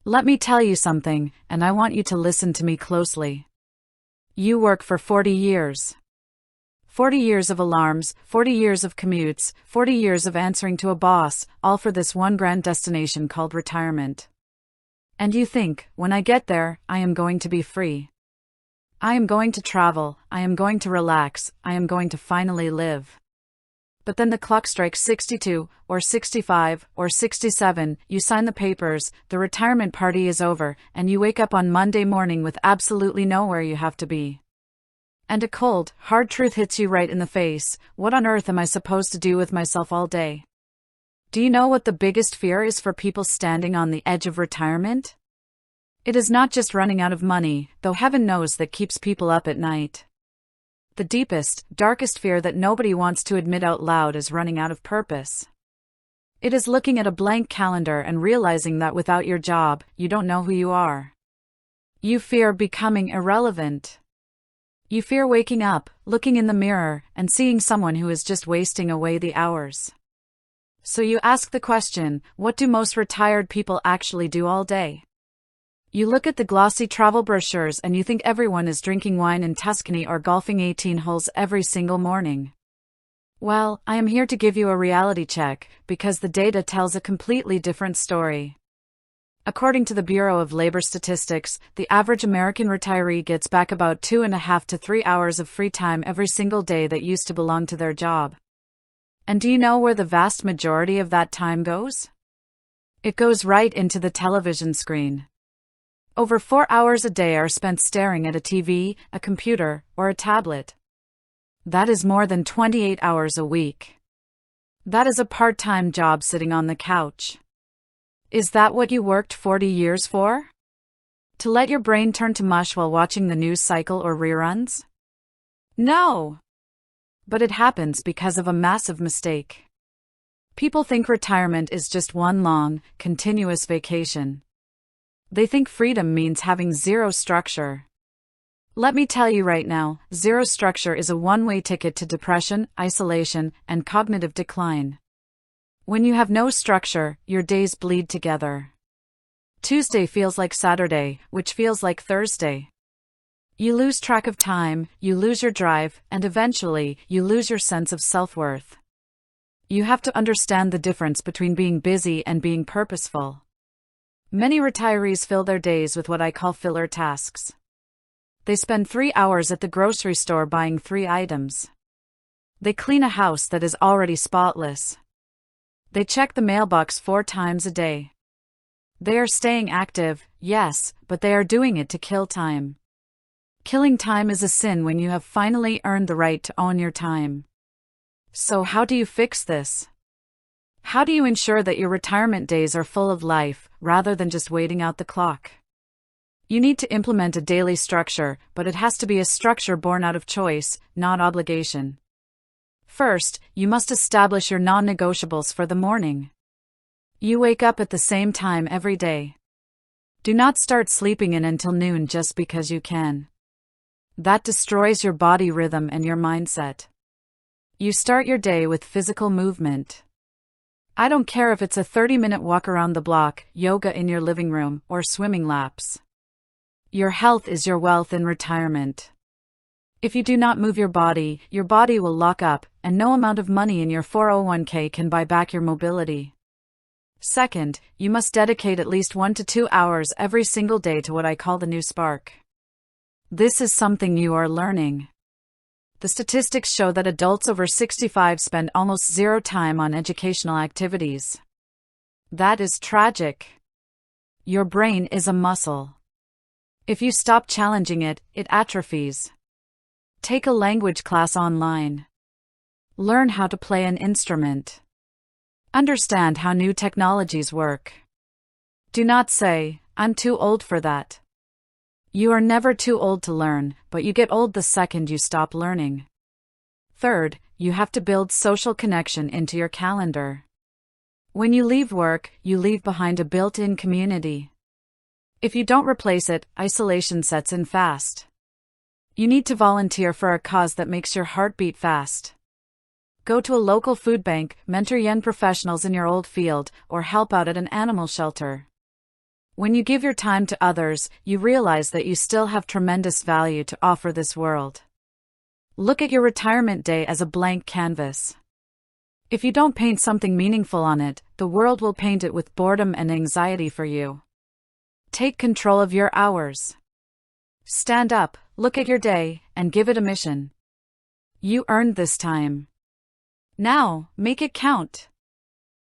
Let me tell you something, and I want you to listen to me closely. You work for 40 years. 40 years of alarms, 40 years of commutes, 40 years of answering to a boss, all for this one grand destination called retirement. And you think, when I get there, I am going to be free. I am going to travel, I am going to relax, I am going to finally live. But then the clock strikes 62, or 65, or 67, you sign the papers, the retirement party is over, and you wake up on Monday morning with absolutely nowhere you have to be. And a cold, hard truth hits you right in the face. What on earth am I supposed to do with myself all day? Do you know what the biggest fear is for people standing on the edge of retirement? It is not just running out of money, though heaven knows that keeps people up at night. The deepest, darkest fear that nobody wants to admit out loud is running out of purpose. It is looking at a blank calendar and realizing that without your job, you don't know who you are. You fear becoming irrelevant. You fear waking up, looking in the mirror, and seeing someone who is just wasting away the hours. So you ask the question, what do most retired people actually do all day? You look at the glossy travel brochures and you think everyone is drinking wine in Tuscany or golfing 18 holes every single morning. Well, I am here to give you a reality check, because the data tells a completely different story. According to the Bureau of Labor Statistics, the average American retiree gets back about 2.5 to 3 hours of free time every single day that used to belong to their job. And do you know where the vast majority of that time goes? It goes right into the television screen. Over 4 hours a day are spent staring at a TV, a computer, or a tablet. That is more than 28 hours a week. That is a part-time job sitting on the couch. Is that what you worked 40 years for? To let your brain turn to mush while watching the news cycle or reruns? No! But it happens because of a massive mistake. People think retirement is just one long, continuous vacation. They think freedom means having zero structure. Let me tell you right now, zero structure is a one-way ticket to depression, isolation, and cognitive decline. When you have no structure, your days bleed together. Tuesday feels like Saturday, which feels like Thursday. You lose track of time, you lose your drive, and eventually, you lose your sense of self-worth. You have to understand the difference between being busy and being purposeful. Many retirees fill their days with what I call filler tasks. They spend 3 hours at the grocery store buying 3 items. They clean a house that is already spotless. They check the mailbox 4 times a day. They are staying active, yes, but they are doing it to kill time. Killing time is a sin when you have finally earned the right to own your time. So how do you fix this? How do you ensure that your retirement days are full of life, rather than just waiting out the clock? You need to implement a daily structure, but it has to be a structure born out of choice, not obligation. First, you must establish your non-negotiables for the morning. You wake up at the same time every day. Do not start sleeping in until noon just because you can. That destroys your body rhythm and your mindset. You start your day with physical movement. I don't care if it's a 30-minute walk around the block, yoga in your living room, or swimming laps. Your health is your wealth in retirement. If you do not move your body will lock up, and no amount of money in your 401k can buy back your mobility. Second, you must dedicate at least 1 to 2 hours every single day to what I call the new spark. This is something you are learning. The statistics show that adults over 65 spend almost zero time on educational activities. That is tragic. Your brain is a muscle. If you stop challenging it, it atrophies. Take a language class online. Learn how to play an instrument. Understand how new technologies work. Do not say, "I'm too old for that." You are never too old to learn, but you get old the second you stop learning. Third, you have to build social connection into your calendar. When you leave work, you leave behind a built-in community. If you don't replace it, isolation sets in fast. You need to volunteer for a cause that makes your heart beat fast. Go to a local food bank, mentor young professionals in your old field, or help out at an animal shelter. When you give your time to others, you realize that you still have tremendous value to offer this world. Look at your retirement day as a blank canvas. If you don't paint something meaningful on it, the world will paint it with boredom and anxiety for you. Take control of your hours. Stand up, look at your day, and give it a mission. You earned this time. Now, make it count.